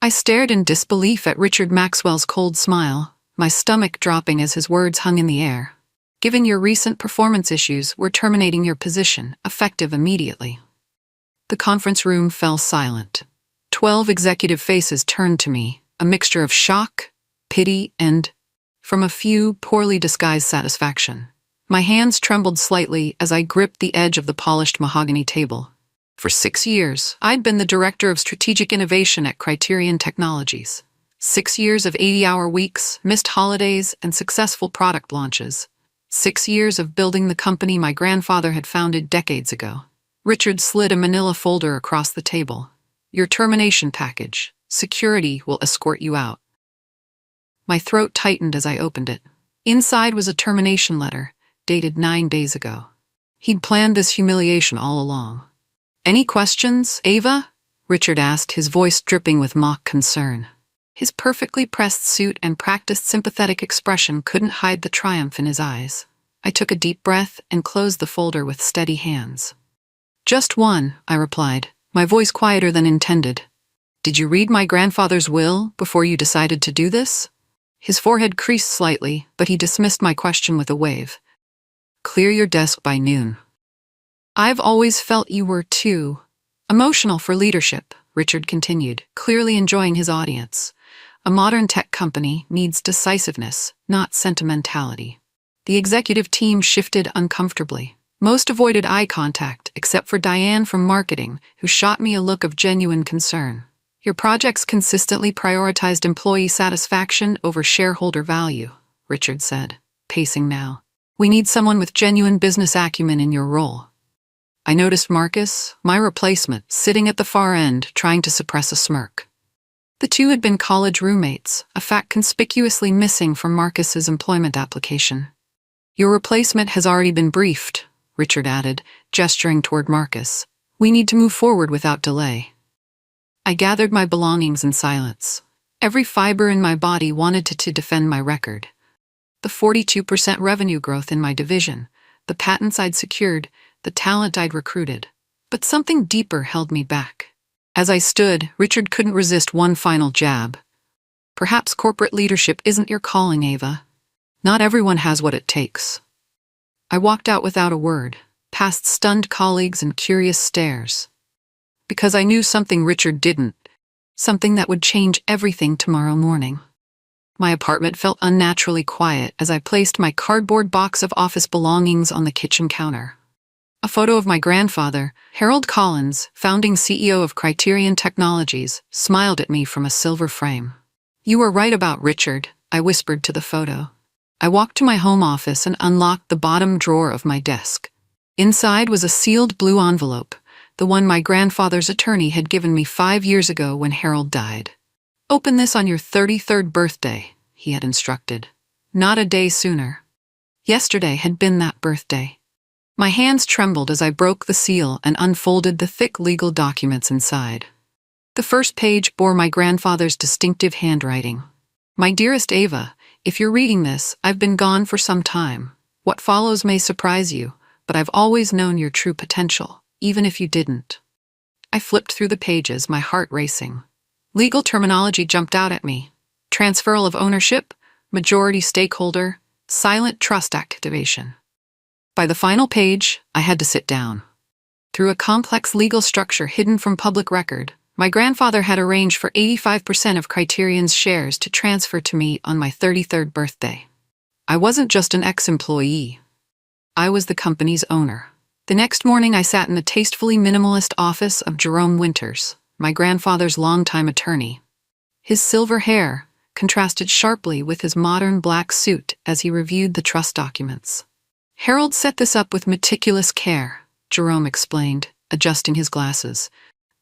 I stared in disbelief at Richard Maxwell's cold smile, my stomach dropping as his words hung in the air. Given your recent performance issues, we're terminating your position, effective immediately. The conference room fell silent. 12 executive faces turned to me, a mixture of shock, pity, and, from a few, poorly disguised satisfaction. My hands trembled slightly as I gripped the edge of the polished mahogany table. For 6 years, I'd been the director of strategic innovation at Criterion Technologies. 6 years of 80-hour weeks, missed holidays, and successful product launches. 6 years of building the company my grandfather had founded decades ago. Richard slid a manila folder across the table. Your termination package. Security will escort you out. My throat tightened as I opened it. Inside was a termination letter, dated 9 days ago. He'd planned this humiliation all along. Any questions, Ava? Richard asked, his voice dripping with mock concern. His perfectly pressed suit and practiced sympathetic expression couldn't hide the triumph in his eyes. I took a deep breath and closed the folder with steady hands. Just one, I replied, my voice quieter than intended. Did you read my grandfather's will before you decided to do this? His forehead creased slightly, but he dismissed my question with a wave. Clear your desk by noon. I've always felt you were too emotional for leadership, Richard continued, clearly enjoying his audience. A modern tech company needs decisiveness, not sentimentality. The executive team shifted uncomfortably. Most avoided eye contact, except for Diane from marketing, who shot me a look of genuine concern. Your projects consistently prioritized employee satisfaction over shareholder value, Richard said, pacing now. We need someone with genuine business acumen in your role. I noticed Marcus, my replacement, sitting at the far end, trying to suppress a smirk. The two had been college roommates, a fact conspicuously missing from Marcus's employment application. Your replacement has already been briefed, Richard added, gesturing toward Marcus. We need to move forward without delay. I gathered my belongings in silence. Every fiber in my body wanted to defend my record. The 42% revenue growth in my division, the patents I'd secured, the talent I'd recruited. But something deeper held me back. As I stood, Richard couldn't resist one final jab. Perhaps corporate leadership isn't your calling, Ava. Not everyone has what it takes. I walked out without a word, past stunned colleagues and curious stares. Because I knew something Richard didn't, something that would change everything tomorrow morning. My apartment felt unnaturally quiet as I placed my cardboard box of office belongings on the kitchen counter. A photo of my grandfather, Harold Collins, founding CEO of Criterion Technologies, smiled at me from a silver frame. You were right about Richard, I whispered to the photo. I walked to my home office and unlocked the bottom drawer of my desk. Inside was a sealed blue envelope, the one my grandfather's attorney had given me 5 years ago when Harold died. Open this on your 33rd birthday, he had instructed. Not a day sooner. Yesterday had been that birthday. My hands trembled as I broke the seal and unfolded the thick legal documents inside. The first page bore my grandfather's distinctive handwriting. My dearest Ava, if you're reading this, I've been gone for some time. What follows may surprise you, but I've always known your true potential, even if you didn't. I flipped through the pages, my heart racing. Legal terminology jumped out at me. Transferal of ownership, majority stakeholder, silent trust activation. By the final page, I had to sit down. Through a complex legal structure hidden from public record, my grandfather had arranged for 85% of Criterion's shares to transfer to me on my 33rd birthday. I wasn't just an ex-employee. I was the company's owner. The next morning, I sat in the tastefully minimalist office of Jerome Winters, my grandfather's longtime attorney. His silver hair contrasted sharply with his modern black suit as he reviewed the trust documents. Harold set this up with meticulous care, Jerome explained, adjusting his glasses.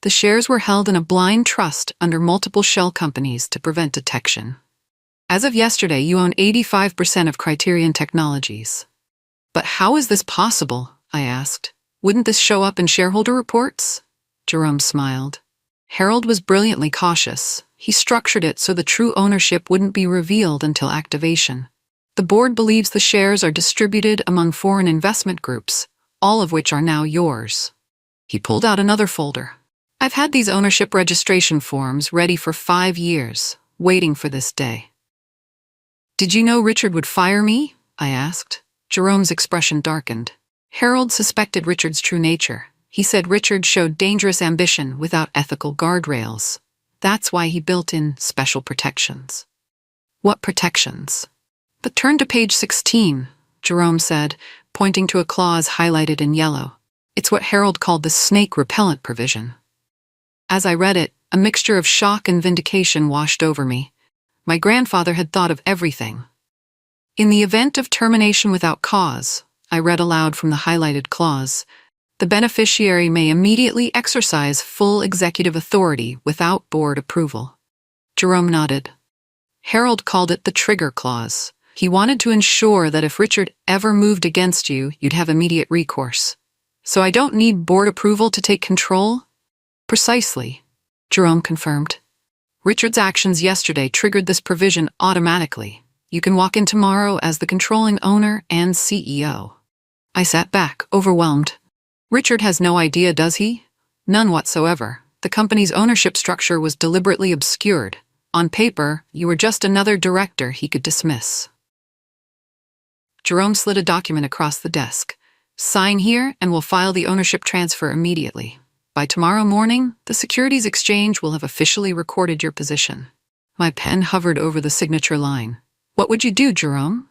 The shares were held in a blind trust under multiple shell companies to prevent detection. As of yesterday, you own 85% of Criterion Technologies. But how is this possible? I asked. Wouldn't this show up in shareholder reports? Jerome smiled. Harold was brilliantly cautious. He structured it so the true ownership wouldn't be revealed until activation. The board believes the shares are distributed among foreign investment groups, all of which are now yours. He pulled out another folder. I've had these ownership registration forms ready for 5 years, waiting for this day. Did you know Richard would fire me? I asked. Jerome's expression darkened. Harold suspected Richard's true nature. He said Richard showed dangerous ambition without ethical guardrails. That's why he built in special protections. What protections? But turn to page 16, Jerome said, pointing to a clause highlighted in yellow. It's what Harold called the snake repellent provision. As I read it, a mixture of shock and vindication washed over me. My grandfather had thought of everything. In the event of termination without cause, I read aloud from the highlighted clause, the beneficiary may immediately exercise full executive authority without board approval. Jerome nodded. Harold called it the trigger clause. He wanted to ensure that if Richard ever moved against you, you'd have immediate recourse. So I don't need board approval to take control? Precisely, Jerome confirmed. Richard's actions yesterday triggered this provision automatically. You can walk in tomorrow as the controlling owner and CEO. I sat back, overwhelmed. Richard has no idea, does he? None whatsoever. The company's ownership structure was deliberately obscured. On paper, you were just another director he could dismiss. Jerome slid a document across the desk. Sign here and we'll file the ownership transfer immediately. By tomorrow morning, the Securities Exchange will have officially recorded your position. My pen hovered over the signature line. What would you do, Jerome?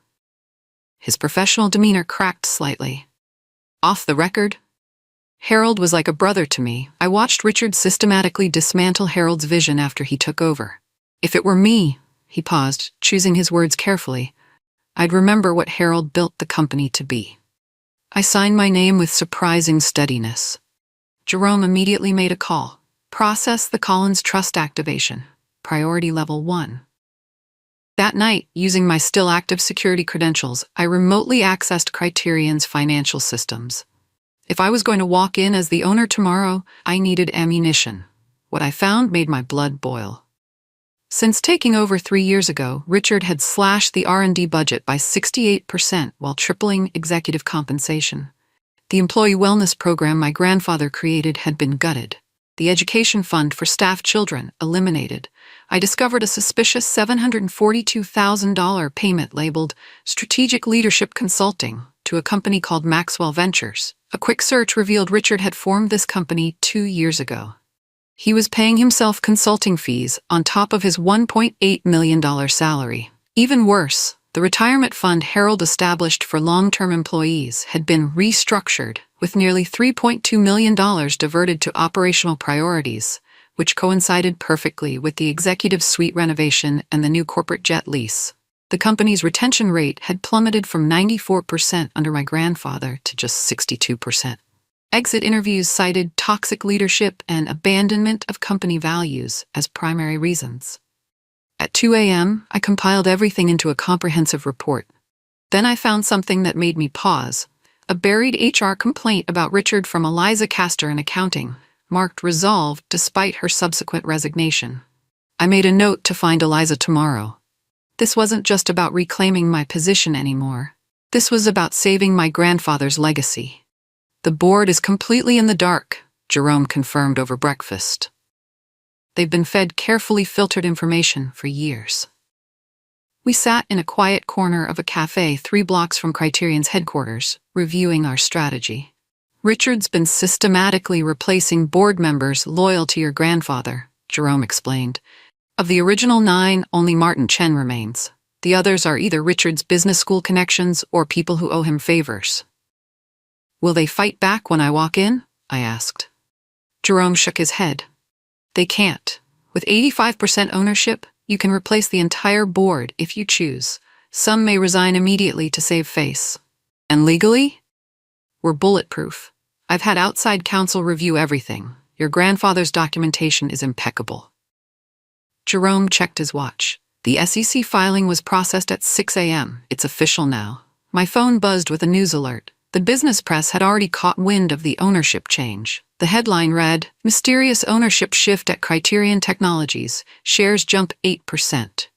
His professional demeanor cracked slightly. Off the record? Harold was like a brother to me. I watched Richard systematically dismantle Harold's vision after he took over. If it were me, he paused, choosing his words carefully, I'd remember what Harold built the company to be. I signed my name with surprising steadiness. Jerome immediately made a call. Process the Collins Trust activation. Priority level 1. That night, using my still active security credentials, I remotely accessed Criterion's financial systems. If I was going to walk in as the owner tomorrow, I needed ammunition. What I found made my blood boil. Since taking over 3 years ago, Richard had slashed the R&D budget by 68% while tripling executive compensation. The employee wellness program my grandfather created had been gutted. The education fund for staff children eliminated. I discovered a suspicious $742,000 payment labeled Strategic Leadership Consulting to a company called Maxwell Ventures. A quick search revealed Richard had formed this company 2 years ago. He was paying himself consulting fees on top of his $1.8 million salary. Even worse, the retirement fund Harold established for long-term employees had been restructured, with nearly $3.2 million diverted to operational priorities, which coincided perfectly with the executive suite renovation and the new corporate jet lease. The company's retention rate had plummeted from 94% under my grandfather to just 62%. Exit interviews cited toxic leadership and abandonment of company values as primary reasons. At 2 a.m., I compiled everything into a comprehensive report. Then I found something that made me pause. A buried HR complaint about Richard from Eliza Castor in accounting, marked resolved despite her subsequent resignation. I made a note to find Eliza tomorrow. This wasn't just about reclaiming my position anymore. This was about saving my grandfather's legacy. The board is completely in the dark, Jerome confirmed over breakfast. They've been fed carefully filtered information for years. We sat in a quiet corner of a cafe 3 blocks from Criterion's headquarters, reviewing our strategy. Richard's been systematically replacing board members loyal to your grandfather, Jerome explained. Of the original 9, only Martin Chen remains. The others are either Richard's business school connections or people who owe him favors. Will they fight back when I walk in? I asked. Jerome shook his head. They can't. With 85% ownership, you can replace the entire board if you choose. Some may resign immediately to save face. And legally? We're bulletproof. I've had outside counsel review everything. Your grandfather's documentation is impeccable. Jerome checked his watch. The SEC filing was processed at 6 a.m. It's official now. My phone buzzed with a news alert. The business press had already caught wind of the ownership change. The headline read, Mysterious Ownership Shift at Criterion Technologies. Shares jump 8%.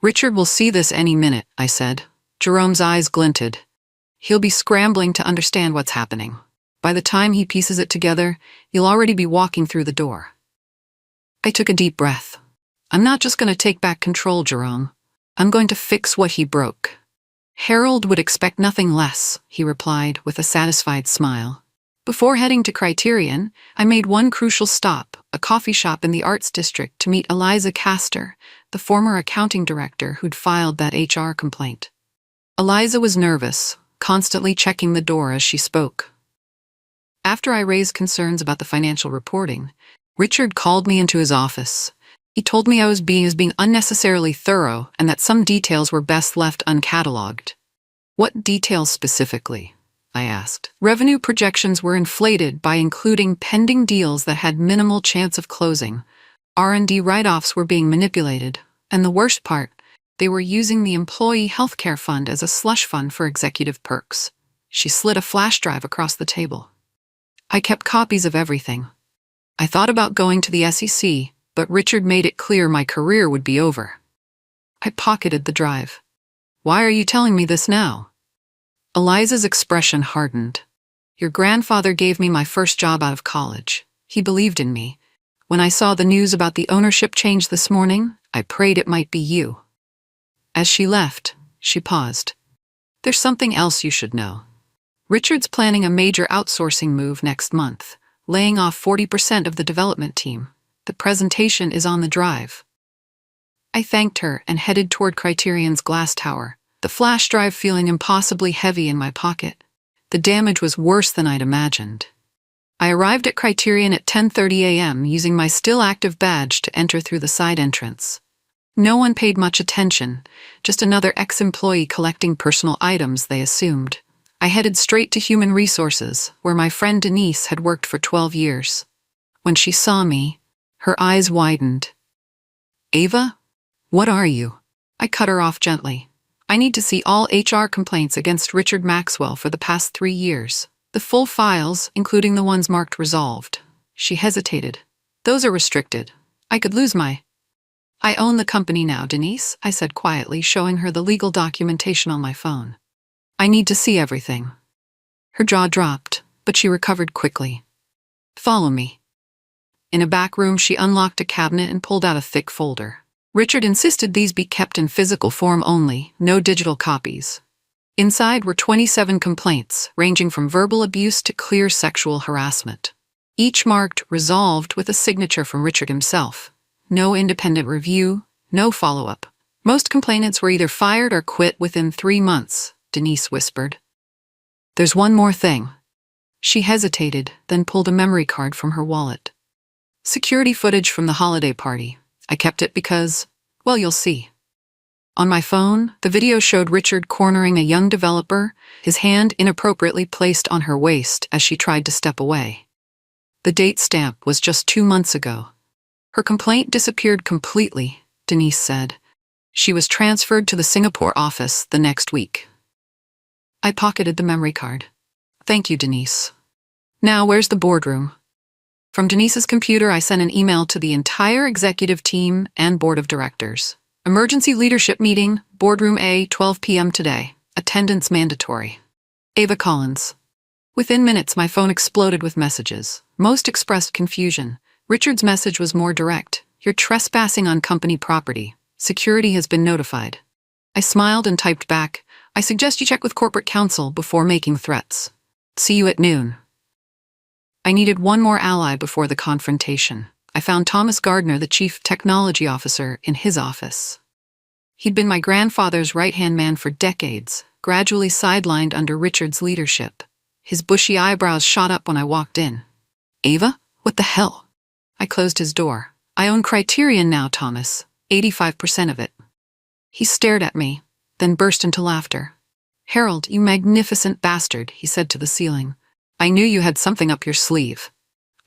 Richard will see this any minute, I said. Jerome's eyes glinted. He'll be scrambling to understand what's happening. By the time he pieces it together, you'll already be walking through the door. I took a deep breath. I'm not just going to take back control, Jerome. I'm going to fix what he broke. Harold would expect nothing less, he replied with a satisfied smile. Before heading to Criterion, I made one crucial stop, a coffee shop in the Arts District, to meet Eliza Castor, the former accounting director who'd filed that HR complaint. Eliza was nervous, constantly checking the door as she spoke. After I raised concerns about the financial reporting, Richard called me into his office. He told me I was being unnecessarily thorough and that some details were best left uncatalogued. What details specifically? I asked. Revenue projections were inflated by including pending deals that had minimal chance of closing. R&D write-offs were being manipulated. And the worst part, they were using the employee healthcare fund as a slush fund for executive perks. She slid a flash drive across the table. I kept copies of everything. I thought about going to the SEC, but Richard made it clear my career would be over. I pocketed the drive. Why are you telling me this now? Eliza's expression hardened. Your grandfather gave me my first job out of college. He believed in me. When I saw the news about the ownership change this morning, I prayed it might be you. As she left, she paused. There's something else you should know. Richard's planning a major outsourcing move next month, laying off 40% of the development team. The presentation is on the drive. I thanked her and headed toward Criterion's glass tower, the flash drive feeling impossibly heavy in my pocket. The damage was worse than I'd imagined. I arrived at Criterion at 10:30 a.m. using my still-active badge to enter through the side entrance. No one paid much attention, just another ex-employee collecting personal items, they assumed. I headed straight to Human Resources, where my friend Denise had worked for 12 years. When she saw me, her eyes widened. Ava? What are you? I cut her off gently. I need to see all HR complaints against Richard Maxwell for the past 3 years. The full files, including the ones marked resolved. She hesitated. Those are restricted. I could lose my... I own the company now, Denise, I said quietly, showing her the legal documentation on my phone. I need to see everything. Her jaw dropped, but she recovered quickly. Follow me. In a back room, she unlocked a cabinet and pulled out a thick folder. Richard insisted these be kept in physical form only, no digital copies. Inside were 27 complaints, ranging from verbal abuse to clear sexual harassment. Each marked resolved with a signature from Richard himself. No independent review, no follow-up. Most complainants were either fired or quit within 3 months, Denise whispered. There's one more thing. She hesitated, then pulled a memory card from her wallet. Security footage from the holiday party. I kept it because, well, you'll see. On my phone, the video showed Richard cornering a young developer, his hand inappropriately placed on her waist as she tried to step away. The date stamp was just 2 months ago. Her complaint disappeared completely, Denise said. She was transferred to the Singapore office the next week. I pocketed the memory card. Thank you, Denise. Now, where's the boardroom? From Denise's computer, I sent an email to the entire executive team and board of directors. Emergency leadership meeting, boardroom A, 12 p.m. today. Attendance mandatory. Ava Collins. Within minutes, my phone exploded with messages. Most expressed confusion. Richard's message was more direct. You're trespassing on company property. Security has been notified. I smiled and typed back, I suggest you check with corporate counsel before making threats. See you at noon. I needed one more ally before the confrontation. I found Thomas Gardner, the chief technology officer, in his office. He'd been my grandfather's right-hand man for decades, gradually sidelined under Richard's leadership. His bushy eyebrows shot up when I walked in. Ava? What the hell? I closed his door. I own Criterion now, Thomas. 85% of it. He stared at me, then burst into laughter. Harold, you magnificent bastard, he said to the ceiling. I knew you had something up your sleeve.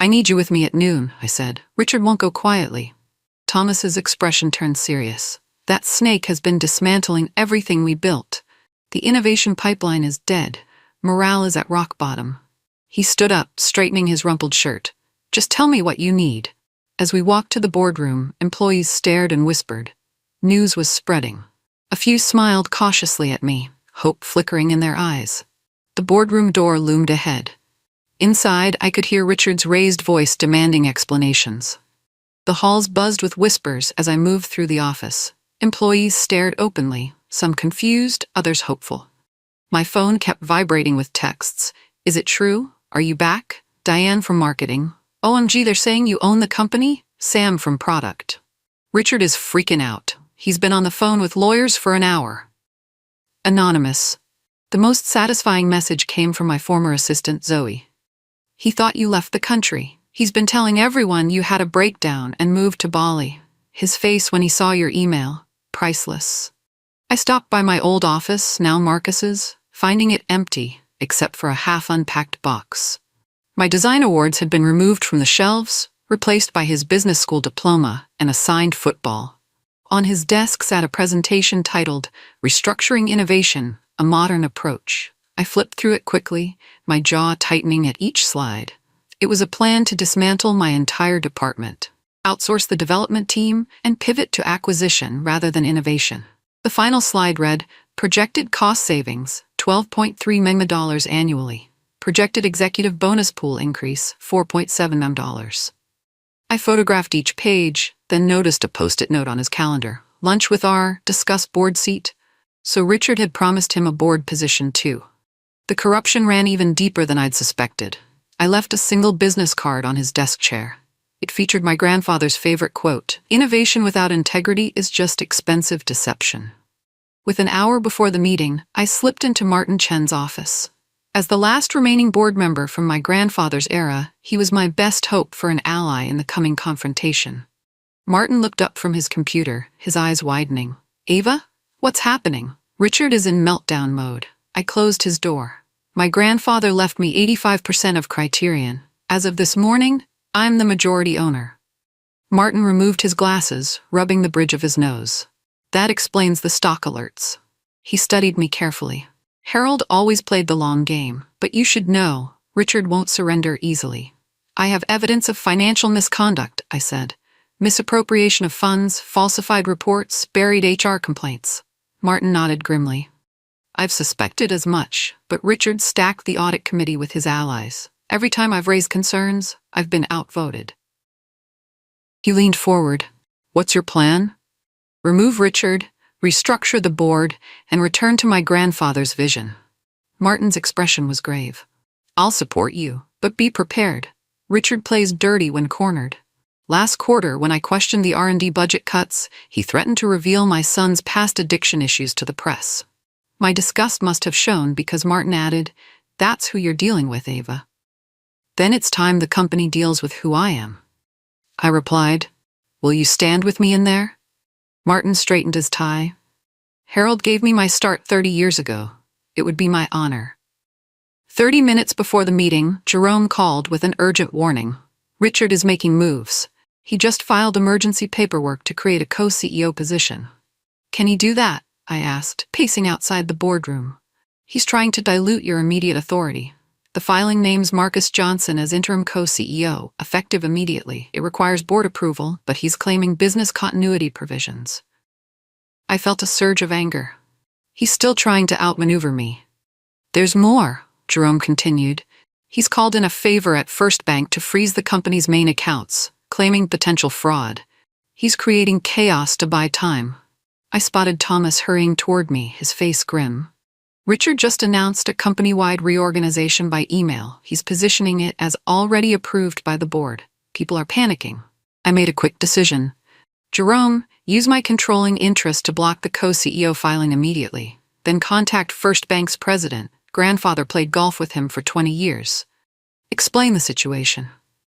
I need you with me at noon, I said. Richard won't go quietly. Thomas's expression turned serious. That snake has been dismantling everything we built. The innovation pipeline is dead. Morale is at rock bottom. He stood up, straightening his rumpled shirt. Just tell me what you need. As we walked to the boardroom, employees stared and whispered. News was spreading. A few smiled cautiously at me, hope flickering in their eyes. The boardroom door loomed ahead. Inside, I could hear Richard's raised voice demanding explanations. The halls buzzed with whispers as I moved through the office. Employees stared openly, some confused, others hopeful. My phone kept vibrating with texts. Is it true? Are you back? Diane from marketing. OMG, they're saying you own the company? Sam from product. Richard is freaking out. He's been on the phone with lawyers for an hour. Anonymous. The most satisfying message came from my former assistant, Zoe. He thought you left the country. He's been telling everyone you had a breakdown and moved to Bali. His face when he saw your email, priceless. I stopped by my old office, now Marcus's, finding it empty, except for a half-unpacked box. My design awards had been removed from the shelves, replaced by his business school diploma and a signed football. On his desk sat a presentation titled, Restructuring Innovation, a Modern Approach. I flipped through it quickly, my jaw tightening at each slide. It was a plan to dismantle my entire department, outsource the development team, and pivot to acquisition rather than innovation. The final slide read, projected cost savings, $12.3 million annually. Projected executive bonus pool increase, $4.7 million. I photographed each page, then noticed a post-it note on his calendar. Lunch with R, discuss board seat. So Richard had promised him a board position too. The corruption ran even deeper than I'd suspected. I left a single business card on his desk chair. It featured my grandfather's favorite quote, innovation without integrity is just expensive deception. With an hour before the meeting, I slipped into Martin Chen's office. As the last remaining board member from my grandfather's era, he was my best hope for an ally in the coming confrontation. Martin looked up from his computer, his eyes widening. Ava? What's happening? Richard is in meltdown mode. I closed his door. My grandfather left me 85% of Criterion. As of this morning, I'm the majority owner. Martin removed his glasses, rubbing the bridge of his nose. That explains the stock alerts. He studied me carefully. Harold always played the long game, but you should know, Richard won't surrender easily. I have evidence of financial misconduct, I said. Misappropriation of funds, falsified reports, buried HR complaints. Martin nodded grimly. I've suspected as much, but Richard stacked the audit committee with his allies. Every time I've raised concerns, I've been outvoted. He leaned forward. What's your plan? Remove Richard, restructure the board, and return to my grandfather's vision. Martin's expression was grave. I'll support you, but be prepared. Richard plays dirty when cornered. Last quarter, when I questioned the R&D budget cuts, he threatened to reveal my son's past addiction issues to the press. My disgust must have shown because Martin added, that's who you're dealing with, Ava. Then it's time the company deals with who I am. I replied, will you stand with me in there? Martin straightened his tie. Harold gave me my start 30 years ago. It would be my honor. 30 minutes before the meeting, Jerome called with an urgent warning. Richard is making moves. He just filed emergency paperwork to create a co-CEO position. Can he do that? I asked, pacing outside the boardroom. He's trying to dilute your immediate authority. The filing names Marcus Johnson as interim co-CEO, effective immediately. It requires board approval, but he's claiming business continuity provisions. I felt a surge of anger. He's still trying to outmaneuver me. There's more, Jerome continued. He's called in a favor at First Bank to freeze the company's main accounts, claiming potential fraud. He's creating chaos to buy time. I spotted Thomas hurrying toward me, his face grim. Richard just announced a company-wide reorganization by email. He's positioning it as already approved by the board. People are panicking. I made a quick decision. Jerome, use my controlling interest to block the co-CEO filing immediately. Then contact First Bank's president. Grandfather played golf with him for 20 years. Explain the situation.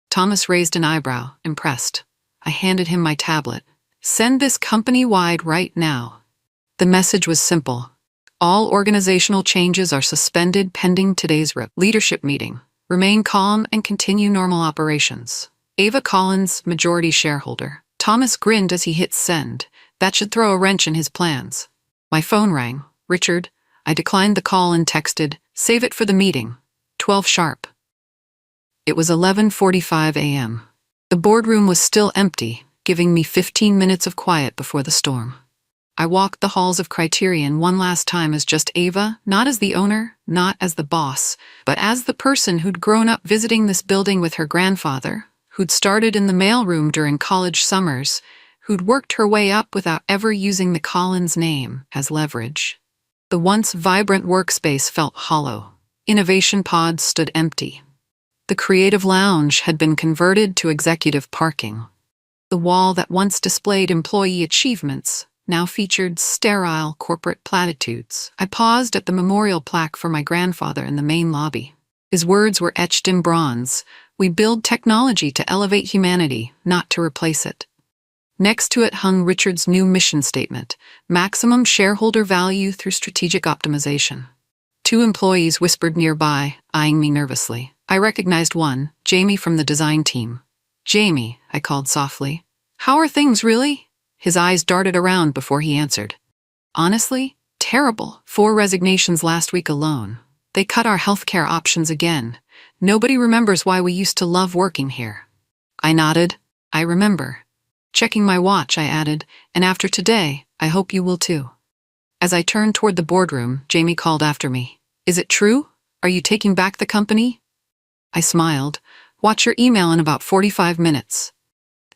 Thomas raised an eyebrow, impressed. I handed him my tablet. Send this company-wide right now. The message was simple. All organizational changes are suspended pending today's leadership meeting. Remain calm and continue normal operations. Ava Collins, majority shareholder. Thomas grinned as he hit send. That should throw a wrench in his plans. My phone rang. Richard. I declined the call and texted, save it for the meeting. 12 sharp. It was 11:45 a.m. The boardroom was still empty, giving me 15 minutes of quiet before the storm. I walked the halls of Criterion one last time as just Ava, not as the owner, not as the boss, but as the person who'd grown up visiting this building with her grandfather, who'd started in the mailroom during college summers, who'd worked her way up without ever using the Collins name as leverage. The once vibrant workspace felt hollow. Innovation pods stood empty. The creative lounge had been converted to executive parking. The wall that once displayed employee achievements now featured sterile corporate platitudes. I paused at the memorial plaque for my grandfather in the main lobby. His words were etched in bronze. We build technology to elevate humanity, not to replace it. Next to it hung Richard's new mission statement, maximum shareholder value through strategic optimization. Two employees whispered nearby, eyeing me nervously. I recognized one, Jamie from the design team. "Jamie," I called softly. "How are things really?" His eyes darted around before he answered. "Honestly, terrible. 4 resignations last week alone. They cut our healthcare options again. Nobody remembers why we used to love working here." I nodded. "I remember." Checking my watch, I added, "And after today, I hope you will too." As I turned toward the boardroom, Jamie called after me. "Is it true? Are you taking back the company?" I smiled. "Watch your email in about 45 minutes.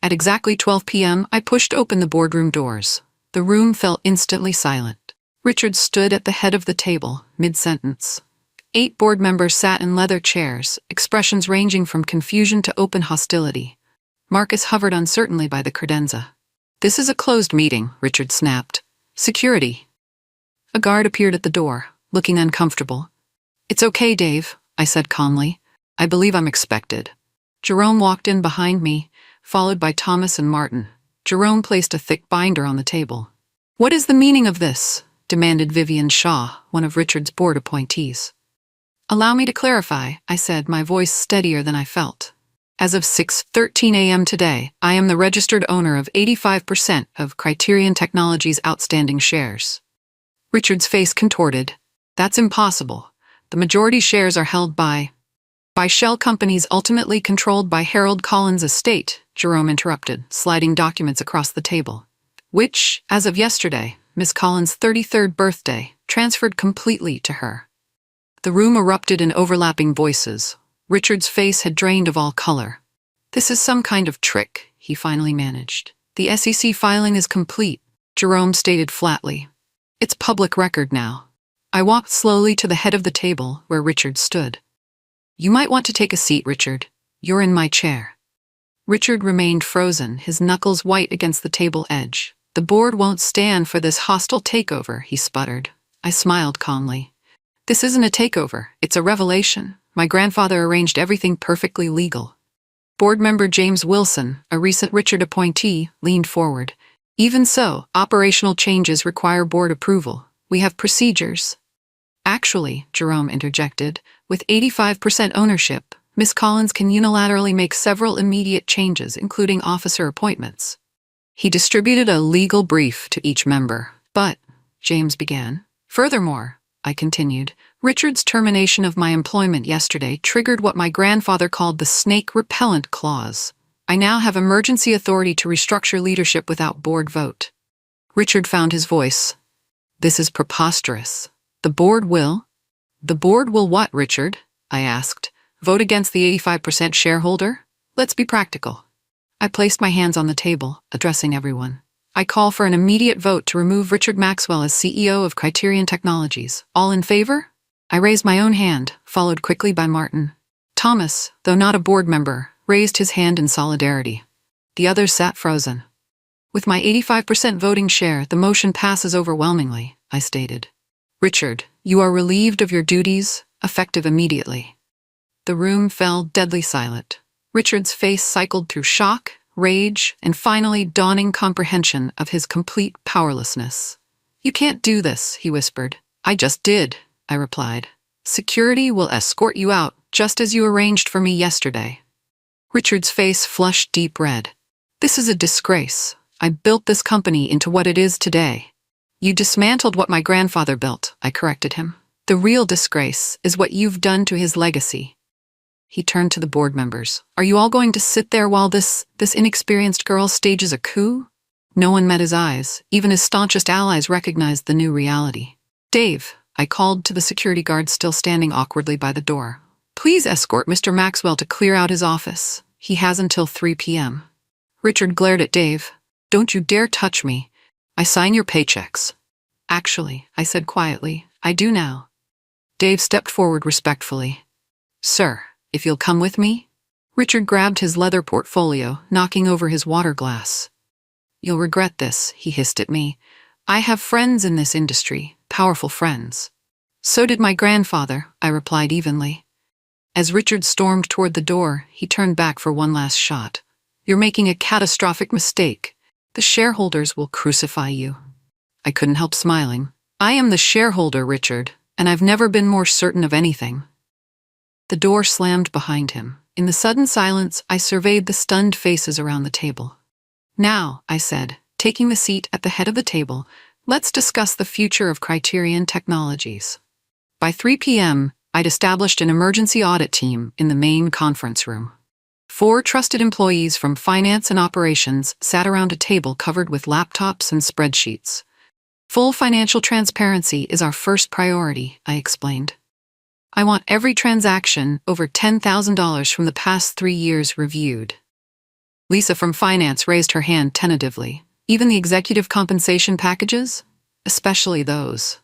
At exactly 12 p.m., I pushed open the boardroom doors. The room fell instantly silent. Richard stood at the head of the table, mid-sentence. 8 board members sat in leather chairs, expressions ranging from confusion to open hostility. Marcus hovered uncertainly by the credenza. "This is a closed meeting," Richard snapped. "Security." A guard appeared at the door, looking uncomfortable. "It's okay, Dave," I said calmly. "I believe I'm expected." Jerome walked in behind me, followed by Thomas and Martin. Jerome placed a thick binder on the table. "What is the meaning of this?" demanded Vivian Shaw, one of Richard's board appointees. "Allow me to clarify," I said, my voice steadier than I felt. "As of 6:13 a.m. today, I am the registered owner of 85% of Criterion Technologies' outstanding shares." Richard's face contorted. "That's impossible. The majority shares are held by shell companies ultimately controlled by Harold Collins' estate," Jerome interrupted, sliding documents across the table. "Which, as of yesterday, Miss Collins' 33rd birthday, transferred completely to her." The room erupted in overlapping voices. Richard's face had drained of all color. "This is some kind of trick," he finally managed. "The SEC filing is complete," Jerome stated flatly. "It's public record now." I walked slowly to the head of the table where Richard stood. "You might want to take a seat, Richard. You're in my chair." Richard remained frozen, his knuckles white against the table edge. "The board won't stand for this hostile takeover," he sputtered. I smiled calmly. "This isn't a takeover, it's a revelation. My grandfather arranged everything perfectly legal." Board member James Wilson, a recent Richard appointee, leaned forward. "Even so, operational changes require board approval. We have procedures." "Actually," Jerome interjected, "with 85% ownership, Miss Collins can unilaterally make several immediate changes, including officer appointments." He distributed a legal brief to each member. "But," James began. "Furthermore," I continued, "Richard's termination of my employment yesterday triggered what my grandfather called the snake repellent clause. I now have emergency authority to restructure leadership without board vote." Richard found his voice. "This is preposterous. The board will?" "The board will what, Richard?" I asked. "Vote against the 85% shareholder? Let's be practical." I placed my hands on the table, addressing everyone. "I call for an immediate vote to remove Richard Maxwell as CEO of Criterion Technologies. All in favor?" I raised my own hand, followed quickly by Martin. Thomas, though not a board member, raised his hand in solidarity. The others sat frozen. "With my 85% voting share, the motion passes overwhelmingly," I stated. "Richard, you are relieved of your duties, effective immediately." The room fell deadly silent. Richard's face cycled through shock, rage, and finally dawning comprehension of his complete powerlessness. "You can't do this," he whispered. "I just did," I replied. "Security will escort you out, just as you arranged for me yesterday." Richard's face flushed deep red. "This is a disgrace. I built this company into what it is today." "You dismantled what my grandfather built," I corrected him. "The real disgrace is what you've done to his legacy." He turned to the board members. "Are you all going to sit there while this inexperienced girl stages a coup?" No one met his eyes. Even his staunchest allies recognized the new reality. "Dave," I called to the security guard still standing awkwardly by the door. "Please escort Mr. Maxwell to clear out his office. He has until 3 p.m. Richard glared at Dave. "Don't you dare touch me. I sign your paychecks." "Actually," I said quietly, "I do now." Dave stepped forward respectfully. "Sir, if you'll come with me?" Richard grabbed his leather portfolio, knocking over his water glass. "You'll regret this," he hissed at me. "I have friends in this industry, powerful friends." "So did my grandfather," I replied evenly. As Richard stormed toward the door, he turned back for one last shot. "You're making a catastrophic mistake. The shareholders will crucify you." I couldn't help smiling. "I am the shareholder, Richard, and I've never been more certain of anything." The door slammed behind him. In the sudden silence, I surveyed the stunned faces around the table. "Now," I said, taking the seat at the head of the table, "let's discuss the future of Criterion Technologies." By 3 p.m., I'd established an emergency audit team in the main conference room. 4 trusted employees from finance and operations sat around a table covered with laptops and spreadsheets. "Full financial transparency is our first priority," I explained. "I want every transaction over $10,000 from the past 3 years reviewed." Lisa from finance raised her hand tentatively. "Even the executive compensation packages?" "Especially those."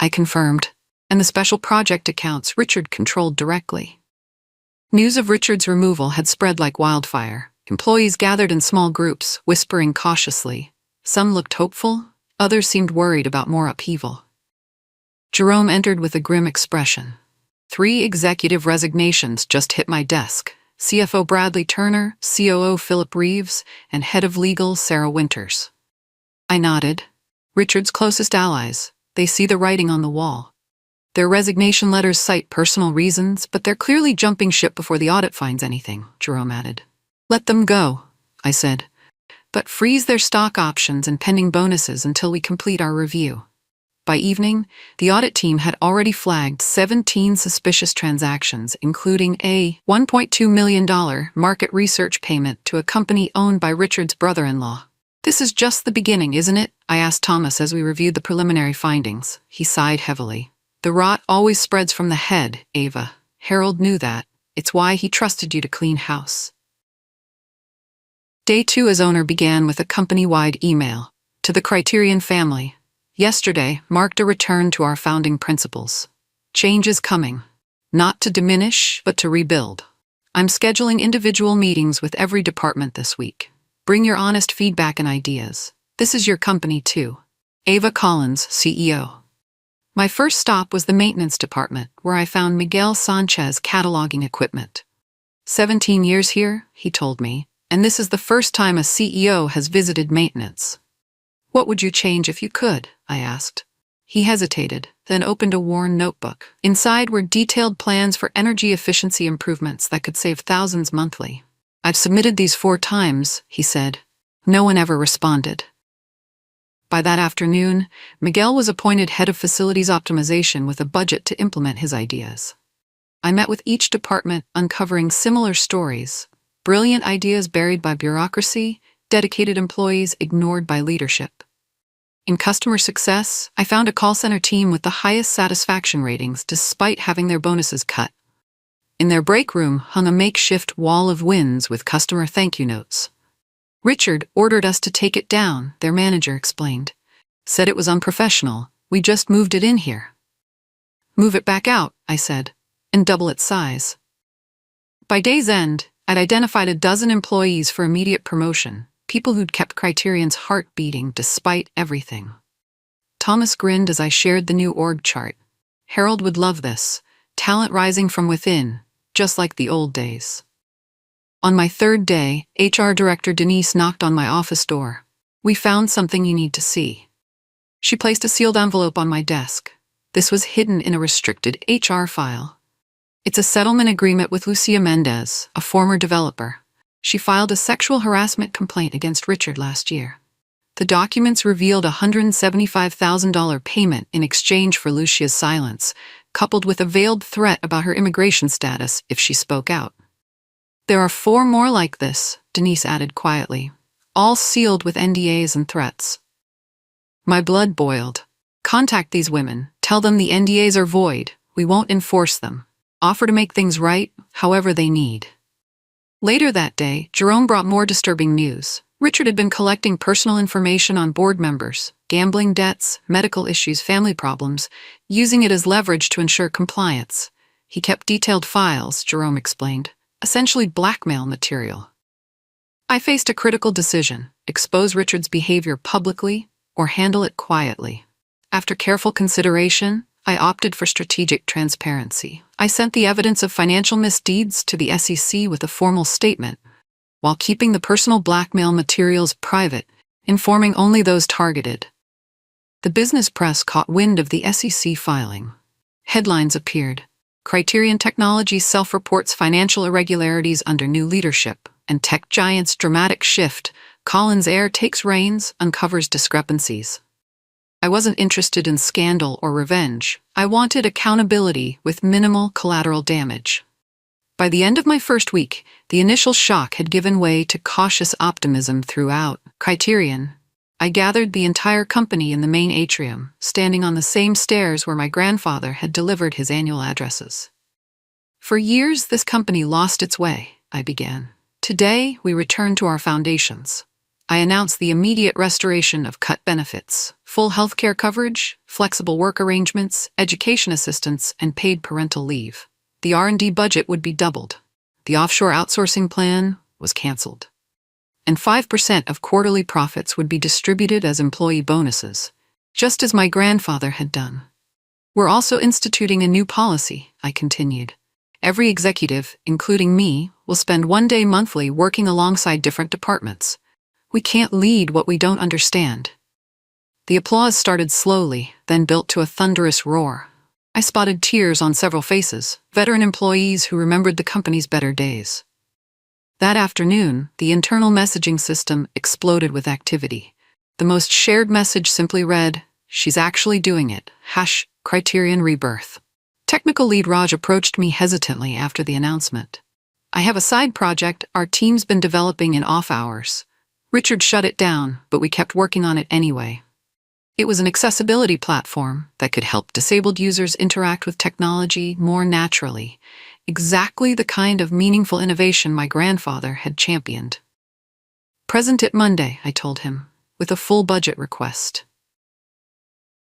I confirmed. "And the special project accounts Richard controlled directly." News of Richard's removal had spread like wildfire. Employees gathered in small groups, whispering cautiously. Some looked hopeful, others seemed worried about more upheaval. Jerome entered with a grim expression. 3 executive resignations just hit my desk. CFO Bradley Turner, COO Philip Reeves, and Head of Legal Sarah Winters. I nodded. Richard's closest allies. They see the writing on the wall. Their resignation letters cite personal reasons, but they're clearly jumping ship before the audit finds anything, Jerome added. "Let them go," I said, "but freeze their stock options and pending bonuses until we complete our review." By evening, the audit team had already flagged 17 suspicious transactions, including a $1.2 million market research payment to a company owned by Richard's brother-in-law. "This is just the beginning, isn't it?" I asked Thomas as we reviewed the preliminary findings. He sighed heavily. "The rot always spreads from the head, Ava. Harold knew that. It's why he trusted you to clean house." Day 2 as owner began with a company-wide email. To the Criterion family. Yesterday marked a return to our founding principles. Change is coming. Not to diminish, but to rebuild. I'm scheduling individual meetings with every department this week. Bring your honest feedback and ideas. This is your company too. Ava Collins, CEO. My first stop was the maintenance department, where I found Miguel Sanchez cataloging equipment. 17 years here, he told me, and this is the first time a CEO has visited maintenance. "What would you change if you could?" I asked. He hesitated, then opened a worn notebook. Inside were detailed plans for energy efficiency improvements that could save thousands monthly. "I've submitted these 4 times, he said. No one ever responded. By that afternoon, Miguel was appointed head of facilities optimization with a budget to implement his ideas. I met with each department, uncovering similar stories, brilliant ideas buried by bureaucracy, dedicated employees ignored by leadership. In customer success, I found a call center team with the highest satisfaction ratings despite having their bonuses cut. In their break room hung a makeshift wall of wins with customer thank you notes. "Richard ordered us to take it down," their manager explained. "Said it was unprofessional. We just moved it in here." "Move it back out," I said, "and double its size." By day's end, I'd identified a dozen employees for immediate promotion, people who'd kept Criterion's heart beating despite everything. Thomas grinned as I shared the new org chart. Harold would love this. Talent rising from within, just like the old days. On my 3rd day, HR Director Denise knocked on my office door. "We found something you need to see." She placed a sealed envelope on my desk. This was hidden in a restricted HR file. It's a settlement agreement with Lucia Mendez, a former developer. She filed a sexual harassment complaint against Richard last year. The documents revealed a $175,000 payment in exchange for Lucia's silence, coupled with a veiled threat about her immigration status if she spoke out. "There are 4 more like this," Denise added quietly. all sealed with NDAs and threats. My blood boiled. Contact these women, tell them the NDAs are void, we won't enforce them. Offer to make things right, however they need. Later that day, Jerome brought more disturbing news. Richard had been collecting personal information on board members, gambling debts, medical issues, family problems, using it as leverage to ensure compliance. He kept detailed files, Jerome explained, essentially blackmail material. I faced a critical decision: expose Richard's behavior publicly or handle it quietly. After careful consideration, I opted for strategic transparency. I sent the evidence of financial misdeeds to the SEC with a formal statement, while keeping the personal blackmail materials private, informing only those targeted. The business press caught wind of the SEC filing. Headlines appeared. Criterion Technologies self-reports financial irregularities under new leadership, and tech giant's dramatic shift. Collins Air takes reins, uncovers discrepancies. I wasn't interested in scandal or revenge. I wanted accountability with minimal collateral damage. By the end of my first week, the initial shock had given way to cautious optimism throughout Criterion. I gathered the entire company in the main atrium, standing on the same stairs where my grandfather had delivered his annual addresses. For years, this company lost its way, I began. Today, we return to our foundations. I announced the immediate restoration of cut benefits, full healthcare coverage, flexible work arrangements, education assistance, and paid parental leave. The R&D budget would be doubled. The offshore outsourcing plan was canceled. And 5% of quarterly profits would be distributed as employee bonuses, just as my grandfather had done. We're also instituting a new policy, I continued. Every executive, including me, will spend 1 day monthly working alongside different departments. We can't lead what we don't understand. The applause started slowly, then built to a thunderous roar. I spotted tears on several faces, veteran employees who remembered the company's better days. That afternoon, the internal messaging system exploded with activity. The most shared message simply read, "She's actually doing it. Criterion Rebirth." Technical lead Raj approached me hesitantly after the announcement. "I have a side project our team's been developing in off hours." Richard shut it down, but we kept working on it anyway. It was an accessibility platform that could help disabled users interact with technology more naturally, exactly the kind of meaningful innovation my grandfather had championed. "Present it Monday," I told him, with a full budget request.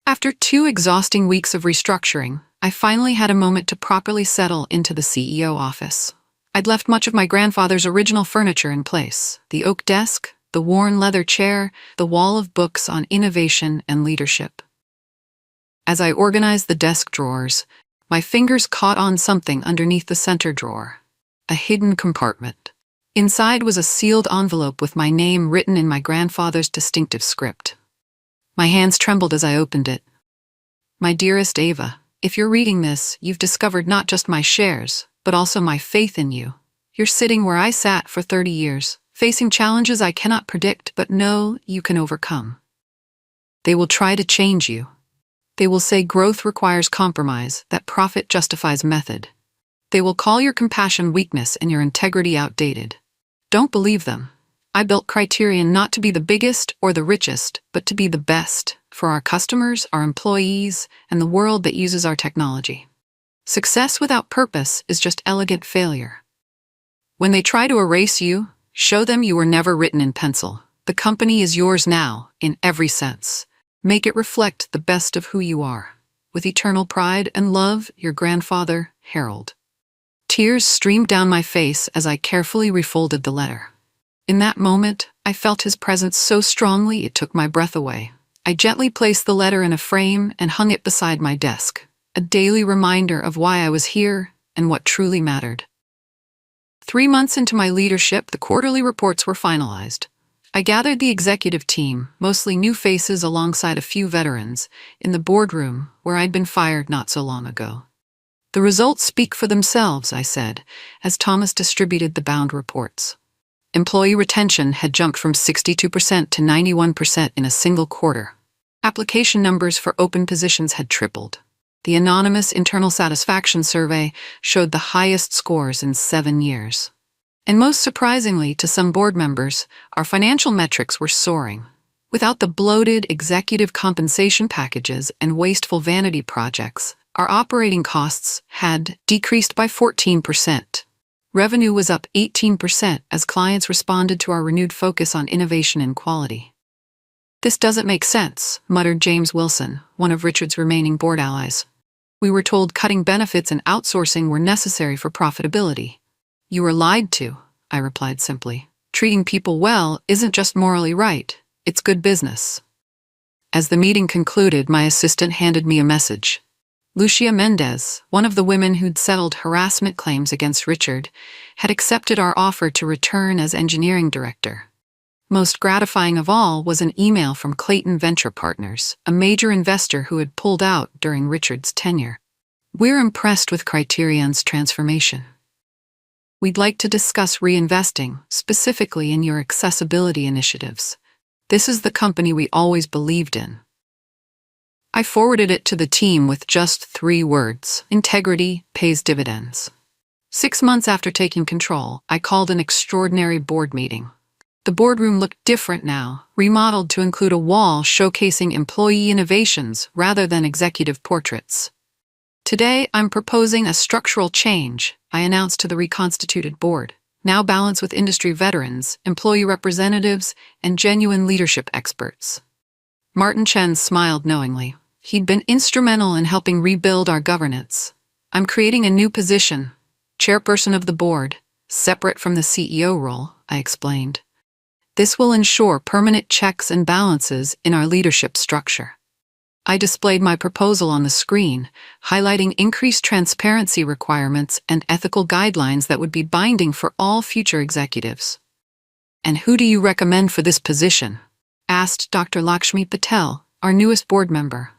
After 2 exhausting weeks of restructuring, I finally had a moment to properly settle into the CEO office. I'd left much of my grandfather's original furniture in place: the oak desk, the worn leather chair, the wall of books on innovation and leadership. As I organized the desk drawers, my fingers caught on something underneath the center drawer, a hidden compartment. Inside was a sealed envelope with my name written in my grandfather's distinctive script. My hands trembled as I opened it. "My dearest Ava, if you're reading this, you've discovered not just my shares, but also my faith in you. You're sitting where I sat for 30 years, facing challenges I cannot predict but know you can overcome. They will try to change you. They will say growth requires compromise, that profit justifies method. They will call your compassion weakness and your integrity outdated. Don't believe them. I built Criterion not to be the biggest or the richest, but to be the best for our customers, our employees, and the world that uses our technology. Success without purpose is just elegant failure. When they try to erase you, show them you were never written in pencil. The company is yours now, in every sense. Make it reflect the best of who you are. With eternal pride and love, your grandfather, Harold." Tears streamed down my face as I carefully refolded the letter. In that moment, I felt his presence so strongly it took my breath away. I gently placed the letter in a frame and hung it beside my desk, a daily reminder of why I was here and what truly mattered. 3 months into my leadership, the quarterly reports were finalized. I gathered the executive team, mostly new faces alongside a few veterans, in the boardroom where I'd been fired not so long ago. "The results speak for themselves," I said, as Thomas distributed the bound reports. Employee retention had jumped from 62% to 91% in a single quarter. Application numbers for open positions had tripled. The anonymous internal satisfaction survey showed the highest scores in 7 years. And most surprisingly to some board members, our financial metrics were soaring. Without the bloated executive compensation packages and wasteful vanity projects, our operating costs had decreased by 14%. Revenue was up 18% as clients responded to our renewed focus on innovation and quality. "This doesn't make sense," muttered James Wilson, one of Richard's remaining board allies. "We were told cutting benefits and outsourcing were necessary for profitability." "You were lied to," I replied simply. "Treating people well isn't just morally right, it's good business." As the meeting concluded, my assistant handed me a message. Lucia Mendez, one of the women who'd settled harassment claims against Richard, had accepted our offer to return as engineering director. Most gratifying of all was an email from Clayton Venture Partners, a major investor who had pulled out during Richard's tenure. "We're impressed with Criterion's transformation. We'd like to discuss reinvesting, specifically in your accessibility initiatives. This is the company we always believed in." I forwarded it to the team with just 3 words: integrity pays dividends. 6 months after taking control, I called an extraordinary board meeting. The boardroom looked different now, remodeled to include a wall showcasing employee innovations rather than executive portraits. "Today, I'm proposing a structural change," I announced to the reconstituted board, now balanced with industry veterans, employee representatives, and genuine leadership experts. Martin Chen smiled knowingly. He'd been instrumental in helping rebuild our governance. "I'm creating a new position, chairperson of the board, separate from the CEO role," I explained. "This will ensure permanent checks and balances in our leadership structure." I displayed my proposal on the screen, highlighting increased transparency requirements and ethical guidelines that would be binding for all future executives. "And who do you recommend for this position?" asked Dr. Lakshmi Patel, our newest board member.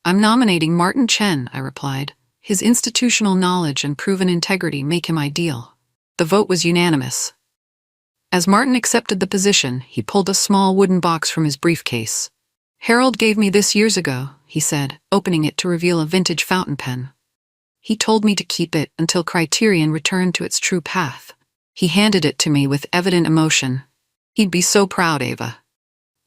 "I'm nominating Martin Chen," I replied. "His institutional knowledge and proven integrity make him ideal." The vote was unanimous. As Martin accepted the position, he pulled a small wooden box from his briefcase. "Harold gave me this years ago," he said, opening it to reveal a vintage fountain pen. "He told me to keep it until Criterion returned to its true path." He handed it to me with evident emotion. "He'd be so proud, Ava."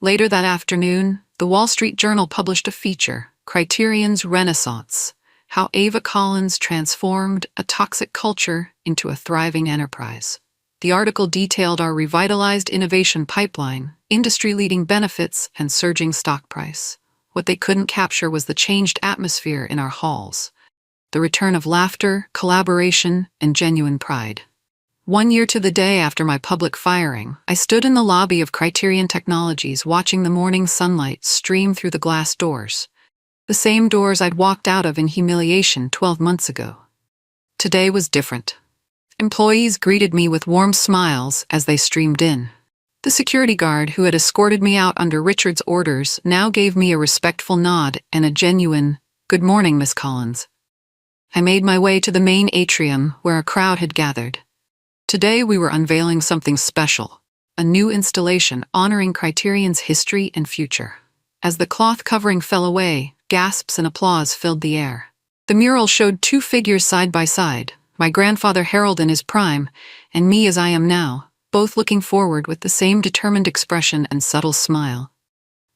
Later that afternoon, the Wall Street Journal published a feature, Criterion's Renaissance: How Ava Collins Transformed a Toxic Culture into a Thriving Enterprise. The article detailed our revitalized innovation pipeline, industry-leading benefits, and surging stock price. What they couldn't capture was the changed atmosphere in our halls, the return of laughter, collaboration, and genuine pride. 1 year to the day after my public firing, I stood in the lobby of Criterion Technologies watching the morning sunlight stream through the glass doors. The same doors I'd walked out of in humiliation 12 months ago. Today was different. Employees greeted me with warm smiles as they streamed in. The security guard who had escorted me out under Richard's orders now gave me a respectful nod and a genuine, "Good morning, Miss Collins." I made my way to the main atrium where a crowd had gathered. Today we were unveiling something special, a new installation honoring Criterion's history and future. As the cloth covering fell away, gasps and applause filled the air. The mural showed 2 figures side by side, my grandfather Harold in his prime, and me as I am now, both looking forward with the same determined expression and subtle smile.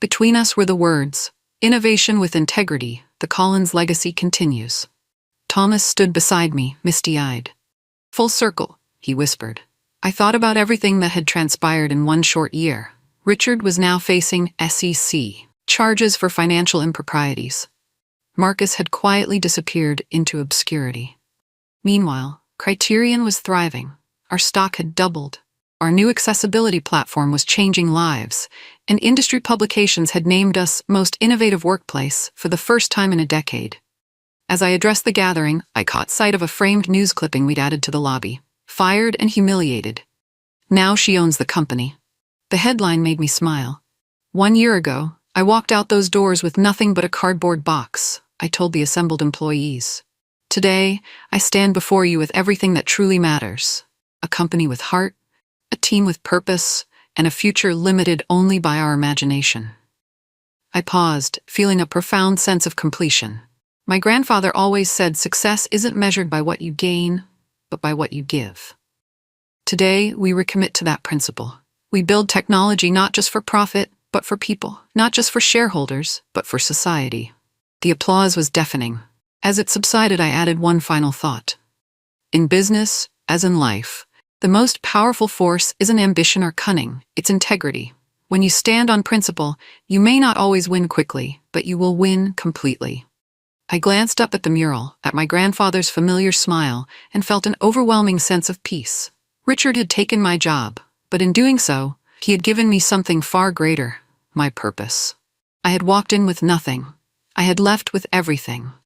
Between us were the words, "Innovation with integrity, the Collins legacy continues." Thomas stood beside me, misty-eyed. "Full circle," he whispered. I thought about everything that had transpired in 1 short year. Richard was now facing SEC charges for financial improprieties. Marcus had quietly disappeared into obscurity. Meanwhile, Criterion was thriving. Our stock had doubled. Our new accessibility platform was changing lives, and industry publications had named us Most Innovative Workplace for the first time in a decade. As I addressed the gathering, I caught sight of a framed news clipping we'd added to the lobby. "Fired and humiliated. Now she owns the company." The headline made me smile. 1 year ago, I walked out those doors with nothing but a cardboard box, I told the assembled employees. Today, I stand before you with everything that truly matters. A company with heart, a team with purpose, and a future limited only by our imagination. I paused, feeling a profound sense of completion. My grandfather always said success isn't measured by what you gain, but by what you give. Today, we recommit to that principle. We build technology not just for profit, but for people, not just for shareholders, but for society. The applause was deafening. As it subsided, I added one final thought. In business, as in life, the most powerful force isn't ambition or cunning, it's integrity. When you stand on principle, you may not always win quickly, but you will win completely. I glanced up at the mural, at my grandfather's familiar smile, and felt an overwhelming sense of peace. Richard had taken my job, but in doing so, he had given me something far greater, my purpose. I had walked in with nothing. I had left with everything,